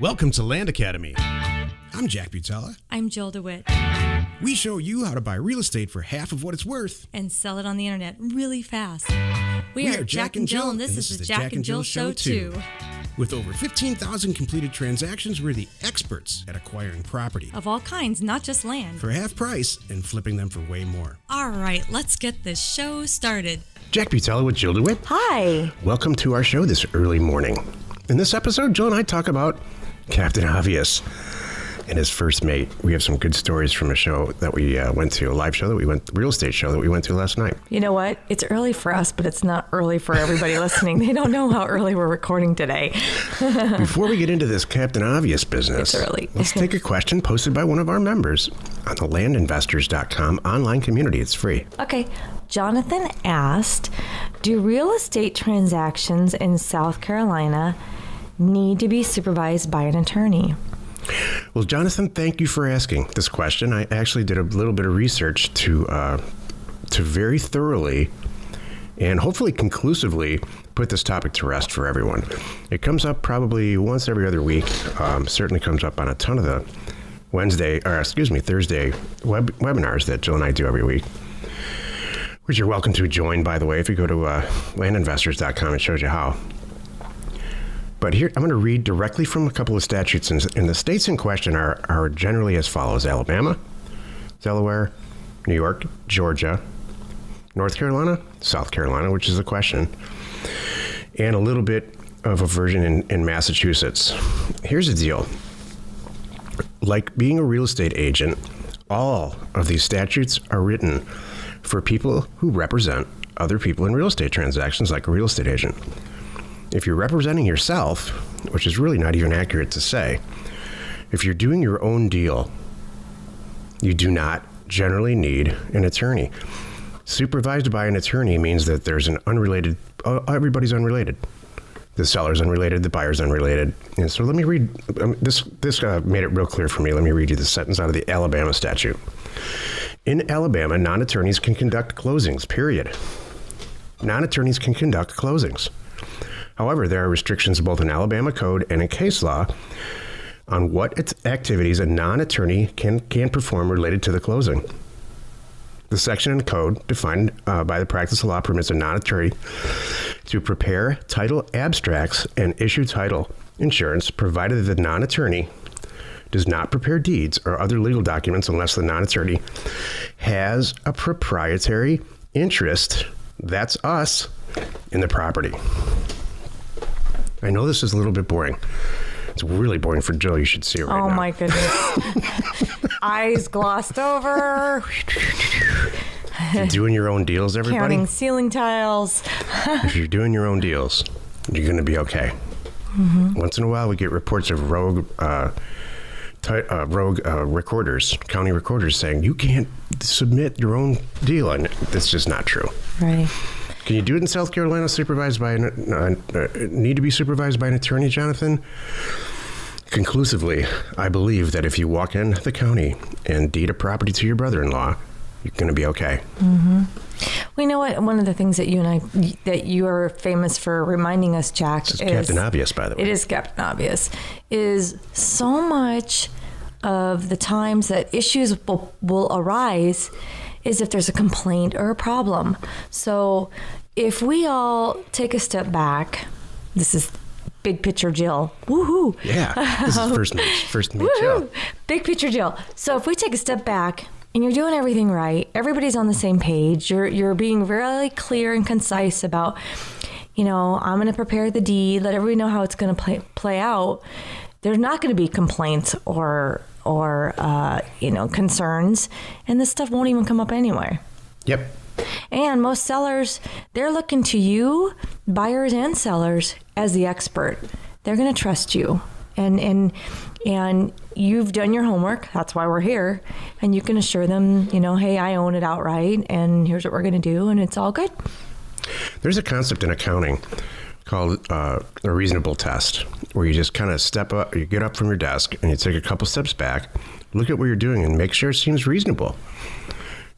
Welcome to Land Academy. I'm Jack Butala. I'm Jill DeWit. We show you how to buy real estate for half of what it's worth. And sell it on the internet really fast. We are Jack and Jill, and this is the Jack and Jill Show too. With over 15,000 completed transactions, we're the experts at acquiring property. Of all kinds, not just land. For half price and flipping them for way more. All right, let's get this show started. Jack Butala with Jill DeWit. Hi. Welcome to our show this early morning. In this episode, Jill and I talk about Captain Obvious and his first mate. We have some good stories from a show that we went to, a live show that we went, real estate show that we went to last night. You know what? It's early for us, but it's not early for everybody listening. They don't know how early we're recording today. Before we get into this Captain Obvious business, it's early. Let's take a question posted by one of our members on the landinvestors.com online community. It's free. Okay. Jonathan asked, do real estate transactions in South Carolina need to be supervised by an attorney? Well, Jonathan, thank you for asking this question. I actually did a little bit of research to very thoroughly and hopefully conclusively put this topic to rest for everyone. It comes up probably once every other week. Certainly comes up on a ton of the Thursday webinars that Jill and I do every week, which you're welcome to join, by the way. If you go to landinvestors.com, it shows you how. But here, I'm going to read directly from a couple of statutes, and the states in question are generally as follows: Alabama, Delaware, New York, Georgia, North Carolina, South Carolina, which is the question, and a little bit of a version in Massachusetts. Here's the deal. Like being a real estate agent, all of these statutes are written for people who represent other people in real estate transactions, like a real estate agent. If you're representing yourself, which is really not even accurate to say, if you're doing your own deal, you do not generally need an attorney. Supervised by an attorney means that there's an unrelated, everybody's unrelated. The seller's unrelated, the buyer's unrelated. And so let me read, this made it real clear for me. Let me read you the sentence out of the Alabama statute. In Alabama, non-attorneys can conduct closings, period. Non-attorneys can conduct closings. However, there are restrictions both in Alabama code and in case law on what activities a non-attorney can perform related to the closing. The section in the code defined by the practice of law permits a non-attorney to prepare title abstracts and issue title insurance, provided that the non-attorney does not prepare deeds or other legal documents unless the non-attorney has a proprietary interest, that's us, in the property. I know this is a little bit boring. It's really boring for Jill. You should see it right now. Oh, my goodness. Eyes glossed over. If you're doing your own deals, everybody. Counting ceiling tiles. If you're doing your own deals, you're going to be okay. Mm-hmm. Once in a while, we get reports of rogue recorders, county recorders, saying you can't submit your own deal, and that's just not true. Right. Can you do it in South Carolina supervised by need to be supervised by an attorney, Jonathan? Conclusively, I believe that if you walk in the county and deed a property to your brother-in-law, you're going to be okay. Mm-hmm. Well, you know what? One of the things that you are famous for reminding us, Jack, this is Captain Obvious, by the way. It is Captain Obvious. Is so much of the times that issues will arise is if there's a complaint or a problem. So if we all take a step back, this is big picture Jill. Woohoo! Yeah, this is first meet Jill. Big picture Jill. So if we take a step back and you're doing everything right, everybody's on the same page, you're being really clear and concise about, I'm going to prepare the deed, let everybody know how it's going to play out. There's not going to be complaints or concerns, and this stuff won't even come up anyway. Yep. And most sellers, they're looking to you, buyers and sellers, as the expert. They're going to trust you, and you've done your homework. That's why we're here, and you can assure them, hey, I own it outright, and here's what we're going to do, and it's all good. There's a concept in accounting called a reasonable test, where you just kind of step up, you get up from your desk and you take a couple steps back, look at what you're doing and make sure it seems reasonable.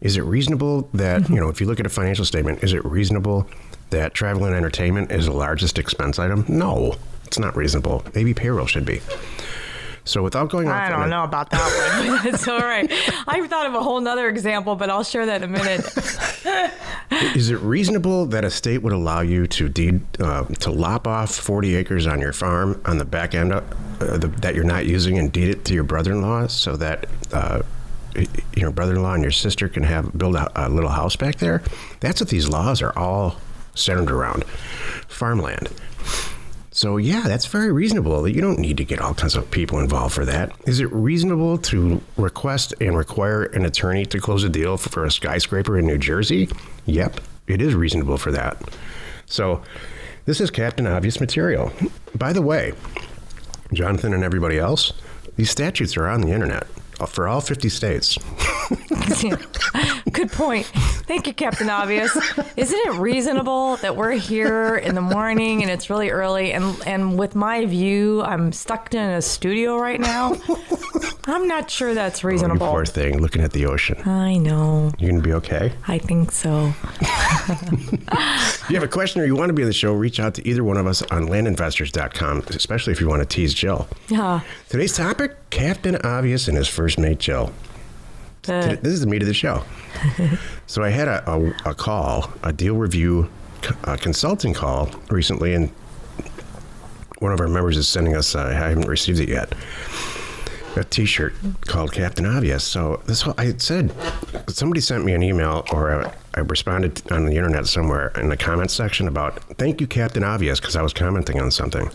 Is it reasonable that, if you look at a financial statement, is it reasonable that travel and entertainment is the largest expense item? No, it's not reasonable. Maybe payroll should be. So without going off... I don't know about that one. It's all right. I thought of a whole nother example, but I'll share that in a minute. Is it reasonable that a state would allow you to to lop off 40 acres on your farm on the back end that you're not using and deed it to your brother-in-law so that your brother-in-law and your sister can build a little house back there? That's what these laws are all centered around. Farmland. So yeah, that's very reasonable. You don't need to get all kinds of people involved for that. Is it reasonable to request and require an attorney to close a deal for a skyscraper in New Jersey? Yep, it is reasonable for that. So this is Captain Obvious material. By the way, Jonathan and everybody else, these statutes are on the internet for all 50 states. Good point. Thank you, Captain Obvious. Isn't it reasonable that we're here in the morning and it's really early and with my view, I'm stuck in a studio right now? I'm not sure that's reasonable. Oh, you poor thing, looking at the ocean. I know. You gonna be okay? I think so. If you have a question or you want to be on the show, reach out to either one of us on landinvestors.com, especially if you want to tease Jill. Yeah. Today's topic, Captain Obvious and his first mate, Jill. This is the meat of the show. So I had a call, a deal review consulting call recently, and one of our members is sending us, I haven't received it yet, a t-shirt called Captain Obvious. So I said, somebody sent me an email, or I responded on the internet somewhere in the comments section about, thank you, Captain Obvious, because I was commenting on something.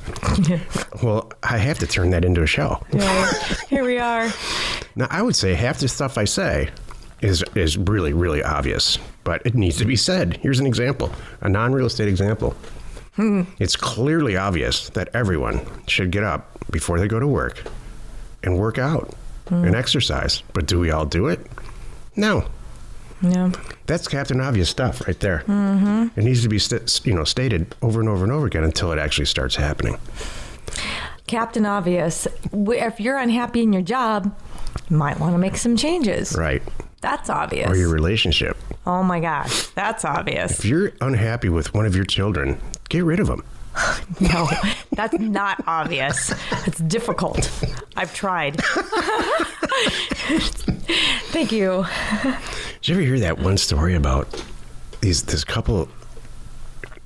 Well, I have to turn that into a show. Yeah, here we are. Now, I would say half the stuff I say is really, really obvious, but it needs to be said. Here's an example, a non-real estate example. It's clearly obvious that everyone should get up before they go to work and work out and exercise. But do we all do it? No. No. That's Captain Obvious stuff right there. Mm-hmm. It needs to be stated over and over and over again until it actually starts happening. Captain Obvious, if you're unhappy in your job, you might want to make some changes. Right. That's obvious. Or your relationship. Oh my gosh, that's obvious. If you're unhappy with one of your children, get rid of them. No, that's not obvious. It's difficult. I've tried. Thank you. Did you ever hear that one story about this couple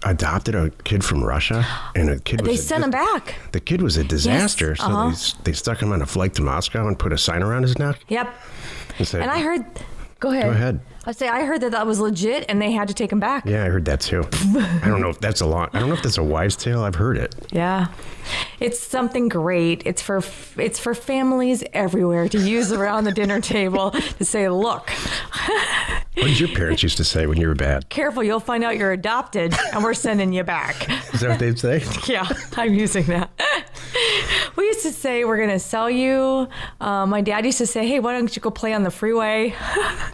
adopted a kid from Russia, and They sent him back. The kid was a disaster, Yes, uh-huh. So they stuck him on a flight to Moscow and put a sign around his neck. Yep. And I heard. Go ahead. Go ahead. I heard that was legit, and they had to take him back. Yeah, I heard that too. I don't know if that's a wives' tale. I've heard it. Yeah, it's something great. It's for families everywhere to use around the dinner table to say, look. What did your parents used to say when you were bad? Careful, you'll find out you're adopted, and we're sending you back. Is that what they'd say? Yeah, I'm using that. We used to say, we're going to sell you. My dad used to say, hey, why don't you go play on the freeway?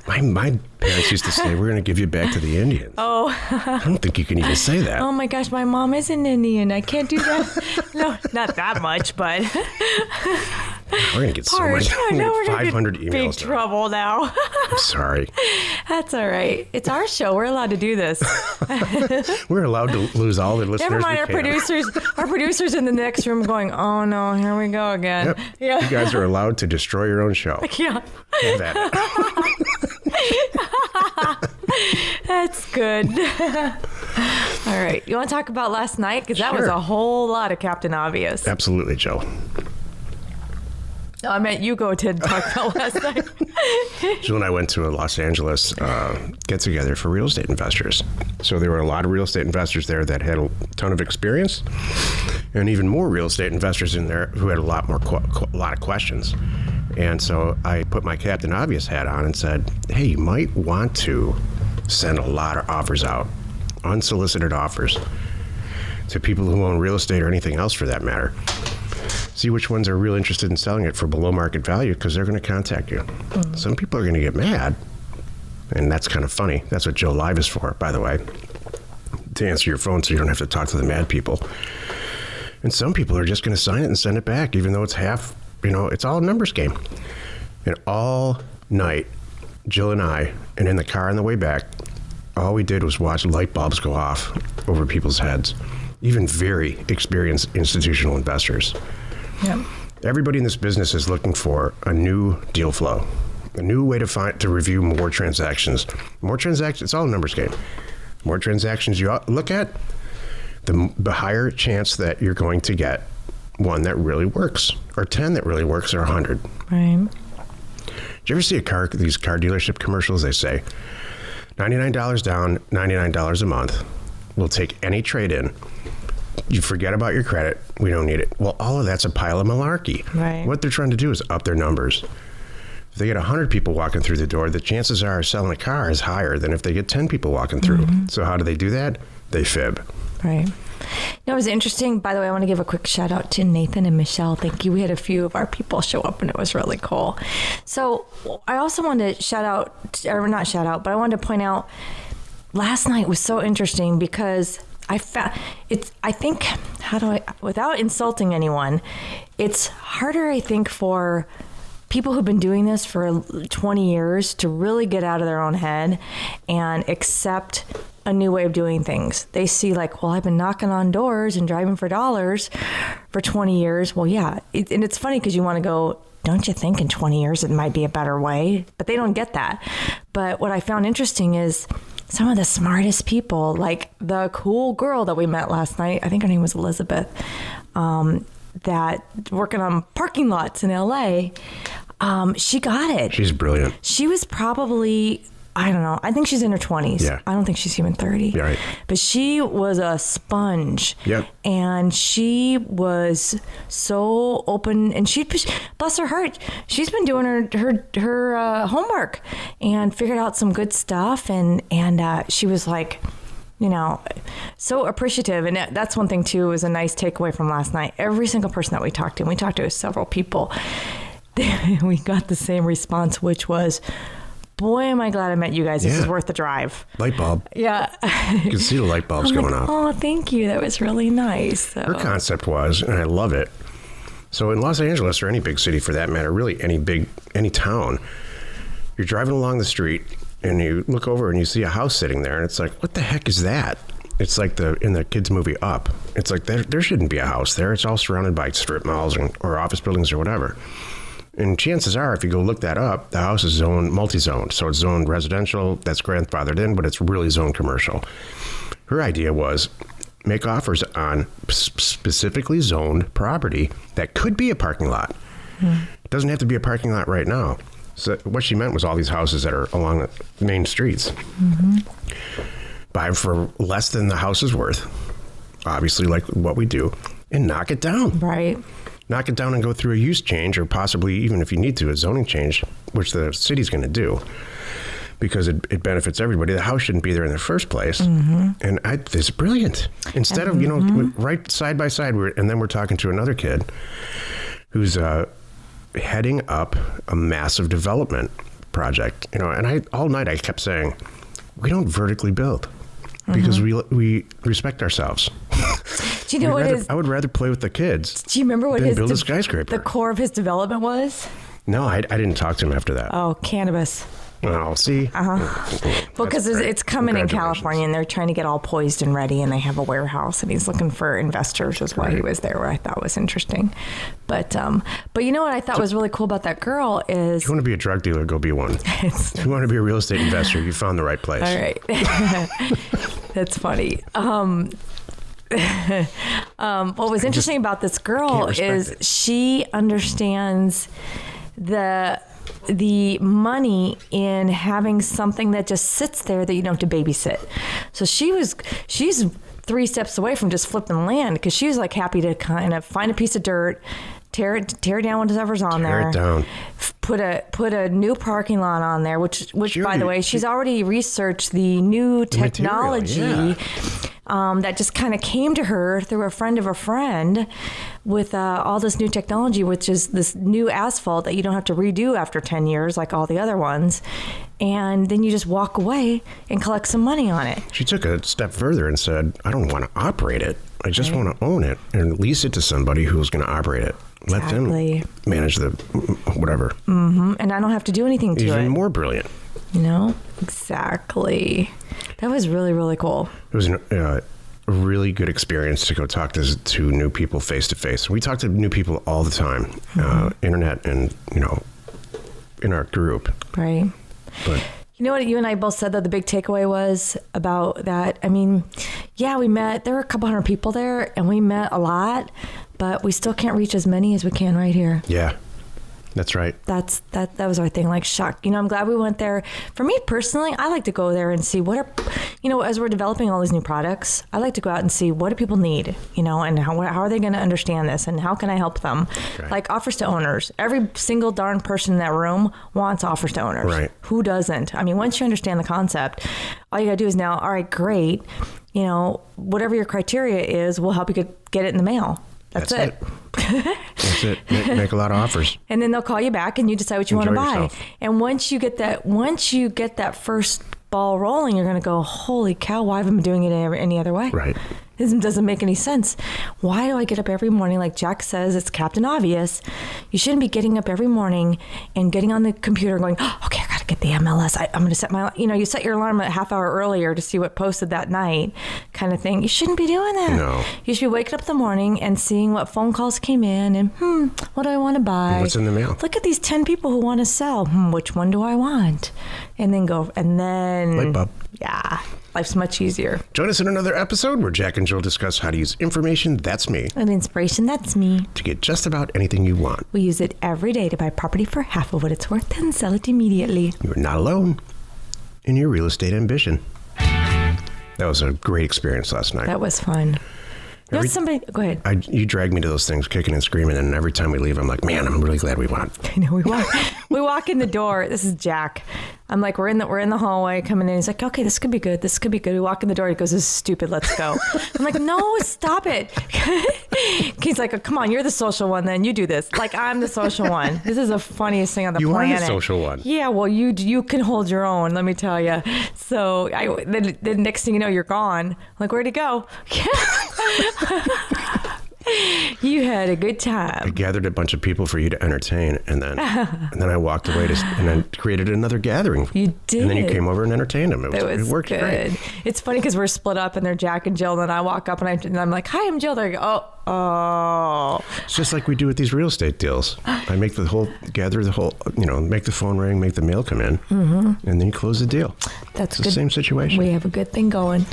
My parents used to say, we're going to give you back to the Indians. Oh. I don't think you can even say that. Oh, my gosh, my mom is an Indian. I can't do that. No, not that much, but... We're going to get so much. I know we're 500 get emails big now. Trouble now. I'm sorry. That's all right. It's our show. We're allowed to do this. We're allowed to lose all the listeners. Never mind we our can. producers. Our producers in the next room going, oh no, here we go again. Yep. Yeah. You guys are allowed to destroy your own show. Yeah. Have at it. That's good. All right. You want to talk about last night? Because that was Sure. a whole lot of Captain Obvious. Absolutely, Joe. No, I meant you go ahead and talk about last night. Jill and I went to a Los Angeles get-together for real estate investors. So there were a lot of real estate investors there that had a ton of experience, and even more real estate investors in there who had a lot of questions. And so I put my Captain Obvious hat on and said, hey, you might want to send a lot of offers out, unsolicited offers, to people who own real estate or anything else for that matter. See which ones are really interested in selling it for below market value, because they're going to contact you. Mm-hmm. Some people are going to get mad, and that's kind of funny. That's what Joe Live is for, by the way, to answer your phone so you don't have to talk to the mad people. And some people are just going to sign it and send it back, even though it's half, it's all a numbers game. And all night, Jill and I, and in the car on the way back, all we did was watch light bulbs go off over people's heads, even very experienced institutional investors. Yep. Everybody in this business is looking for a new deal flow, a new way to review more transactions. More transactions, it's all a numbers game. More transactions you look at, the higher chance that you're going to get one that really works, or 10 that really works, or 100. Right. Did you ever see these car dealership commercials? They say, $99 down, $99 a month. We'll take any trade in. You forget about your credit. We don't need it. Well, all of that's a pile of malarkey. Right. What they're trying to do is up their numbers. If they get 100 people walking through the door, the chances are selling a car is higher than if they get 10 people walking through. Mm-hmm. So how do they do that? They fib. Right. It was interesting. By the way, I want to give a quick shout out to Nathan and Michelle. Thank you. We had a few of our people show up and it was really cool. So I also wanted to but I wanted to point out last night was so interesting because I think, without insulting anyone, it's harder, I think, for people who've been doing this for 20 years to really get out of their own head and accept a new way of doing things. They see like, well, I've been knocking on doors and driving for dollars for 20 years. Well, yeah. And it's funny because you want to go, don't you think in 20 years it might be a better way? But they don't get that. But what I found interesting is some of the smartest people, like the cool girl that we met last night, I think her name was Elizabeth, that working on parking lots in LA, she got it. She's brilliant. She was probably, I don't know, I think she's in her 20s. Yeah. I don't think she's even 30. Yeah, right. But she was a sponge. Yep. And she was so open, and she, bless her heart, she's been doing her homework and figured out some good stuff. And she was like, you know, so appreciative. And that's one thing too, was a nice takeaway from last night. Every single person that we talked to, and we talked to several people, we got the same response, which was, boy, am I glad I met you guys. This is worth the drive. Light bulb. Yeah. You can see the light bulbs going off. Oh, thank you. That was really nice. So. Her concept was, and I love it. So in Los Angeles, or any big city for that matter, really any town, you're driving along the street and you look over and you see a house sitting there and it's like, what the heck is that? It's like in the kids movie Up. It's like there shouldn't be a house there. It's all surrounded by strip malls or office buildings or whatever. And chances are, if you go look that up, the house is multi-zoned. So it's zoned residential, that's grandfathered in, but it's really zoned commercial. Her idea was make offers on specifically zoned property that could be a parking lot. It doesn't have to be a parking lot right now. So what she meant was all these houses that are along the main streets. Mm-hmm. Buy for less than the house is worth, obviously, like what we do, and knock it down. Right. Knock it down and go through a use change, or possibly, even if you need to, a zoning change, which the city's going to do, because it benefits everybody. The house shouldn't be there in the first place. Mm-hmm. And it's brilliant. Instead of, right side by side, and then we're talking to another kid who's heading up a massive development project. And all night I kept saying, we don't vertically build because we respect ourselves. Do you know I would rather play with the kids. Do you remember what build a skyscraper. The core of his development was? No, I didn't talk to him after that. Oh, cannabis. Oh, see? Well, because it's coming in California, and they're trying to get all poised and ready, and they have a warehouse, and he's looking for investors, is why he was there, where I thought was interesting. But you know what I thought was really cool about that girl is... If you want to be a drug dealer, go be one. If you want to be a real estate investor, you found the right place. All right. That's funny. What was interesting about this girl is she understands the money in having something that just sits there that you don't have to babysit. So she's 3 steps away from just flipping land, because she was like happy to kind of find a piece of dirt, tear it down whatever's on there. Tear it down. Put a new parking lot on there, which by the way, she's already researched the new technology that just kind of came to her through a friend of a friend with all this new technology, which is this new asphalt that you don't have to redo after 10 years like all the other ones. And then you just walk away and collect some money on it. She took a step further and said, I don't want to operate it. I just want to own it and lease it to somebody who's going to operate it. Let them manage the whatever. Mm-hmm. And I don't have to do anything to it. Even more brilliant. Exactly. That was really, really cool. It was a really good experience to go talk to new people face to face. We talk to new people all the time, internet and, in our group. Right. But You know what you and I both said that the big takeaway was about that? I mean, yeah, there were a couple hundred people there and we met a lot, but we still can't reach as many as we can right here. yeah, that's right. That was our thing, like shock. I'm glad we went there. For me personally, I like to go there and see as we're developing all these new products, I like to go out and see what do people need, and how are they going to understand this and how can I help them? Right. Like offers to owners. Every single darn person in that room wants offers to owners. Right. Who doesn't? I mean, once you understand the concept, all you got to do is now, all right, great. Whatever your criteria is, we'll help you get it in the mail. That's it. That's it. Make a lot of offers. And then they'll call you back and you decide what you want to buy. Yourself. And once you get that first ball rolling, you're going to go, holy cow, why haven't I been doing it any other way? Right. This doesn't make any sense. Why do I get up every morning? Like Jack says, it's Captain Obvious. You shouldn't be getting up every morning and getting on the computer and going, okay, I got to get the MLS. I'm going to set you set your alarm a half hour earlier to see what posted that night kind of thing. You shouldn't be doing that. No. You should be waking up in the morning and seeing what phone calls came in and, what do I want to buy? What's in the mail? Look at these 10 people who want to sell. Which one do I want? And then go, and then, Light bulb. yeah, life's much easier. Join us in another episode where Jack and Jill discuss how to use information, that's me, And inspiration, that's me. to get just about anything you want. We use it every day to buy property for half of what it's worth and sell it immediately. You are not alone in your real estate ambition. That was a great experience last night. That was fun. Go ahead. You dragged me to those things kicking and screaming, and every time we leave, I'm like, man, I'm really glad we went. I know we walk in the door. This is Jack. I'm like, we're in the hallway coming in. He's like, okay, this could be good. This could be good. We walk in the door. He goes, this is stupid. Let's go. I'm like, no, stop it. He's like, oh, come on, you're the social one. Then you do this. Like I'm the social one. This is the funniest thing on the planet. You are the social one. Yeah, well, you can hold your own. Let me tell you. So the next thing you know, you're gone. I'm like, where'd he go? You had a good time. I gathered a bunch of people for you to entertain, and then I walked away and then created another gathering. You did. And then you came over and entertained them. It worked good. great. It's funny because we're split up, and they're Jack and Jill, and then I walk up, and I'm like, hi, I'm Jill. They go, oh. It's just like we do with these real estate deals. I make make the phone ring, make the mail come in, and then you close the deal. That's it's the same situation. We have a good thing going.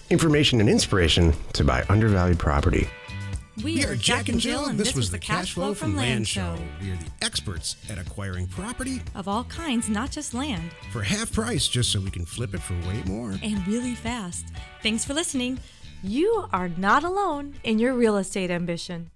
Information and inspiration to buy undervalued property. We are Jack and Jill, and this was the Cash Flow from Land Show. We are the experts at acquiring property Of all kinds, not just land, for half price just so we can flip it for way more. and really fast. Thanks for listening. You are not alone in your real estate ambition.